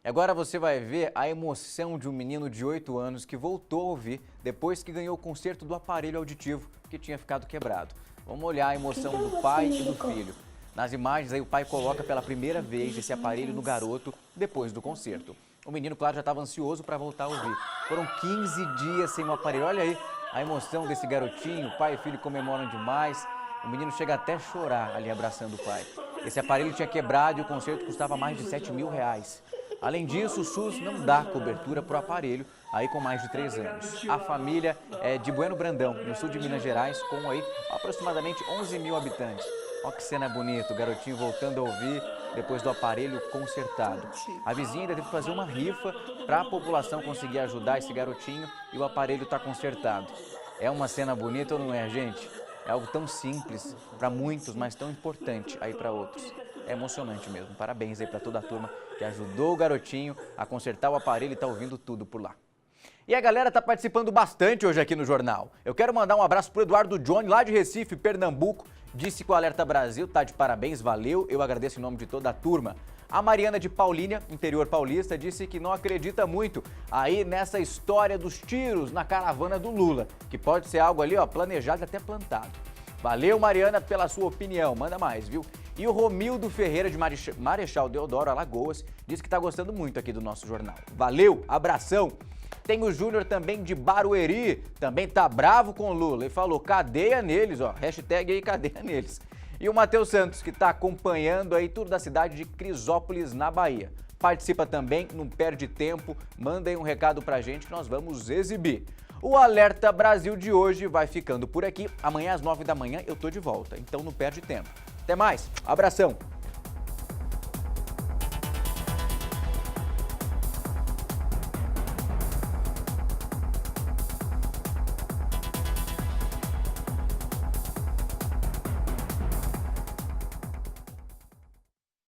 E agora você vai ver a emoção de um menino de 8 anos que voltou a ouvir depois que ganhou o conserto do aparelho auditivo que tinha ficado quebrado. Vamos olhar a emoção do pai e do filho. Nas imagens aí o pai coloca pela primeira vez esse aparelho no garoto depois do conserto. O menino, claro, já estava ansioso para voltar a ouvir. Foram 15 dias sem o aparelho. Olha aí a emoção desse garotinho. Pai e filho comemoram demais. O menino chega até a chorar ali abraçando o pai. Esse aparelho tinha quebrado e o conserto custava mais de R$ 7.000. Além disso, o SUS não dá cobertura para o aparelho aí com mais de 3 anos. A família é de Bueno Brandão, no sul de Minas Gerais, com aí aproximadamente 11 mil habitantes. Olha que cena bonita, o garotinho voltando a ouvir depois do aparelho consertado. A vizinha ainda teve que fazer uma rifa para a população conseguir ajudar esse garotinho e o aparelho está consertado. É uma cena bonita ou não é, gente? É algo tão simples para muitos, mas tão importante aí para outros. É emocionante mesmo. Parabéns aí para toda a turma que ajudou o garotinho a consertar o aparelho e está ouvindo tudo por lá. E a galera está participando bastante hoje aqui no jornal. Eu quero mandar um abraço para o Eduardo Johnny, lá de Recife, Pernambuco. Disse que o Alerta Brasil tá de parabéns, valeu. Eu agradeço em nome de toda a turma. A Mariana de Paulínia, interior paulista, disse que não acredita muito aí nessa história dos tiros na caravana do Lula, que pode ser algo ali, planejado e até plantado. Valeu, Mariana, pela sua opinião. Manda mais, viu? E o Romildo Ferreira de Marechal Deodoro, Alagoas, diz que está gostando muito aqui do nosso jornal. Valeu, abração! Tem o Júnior também de Barueri, também tá bravo com o Lula e falou cadeia neles, ó, hashtag aí cadeia neles. E o Matheus Santos, que está acompanhando aí tudo da cidade de Crisópolis, na Bahia. Participa também, não perde tempo, manda aí um recado pra gente que nós vamos exibir. O Alerta Brasil de hoje vai ficando por aqui. Amanhã às 9 da manhã eu tô de volta, então não perde tempo. Até mais, abração!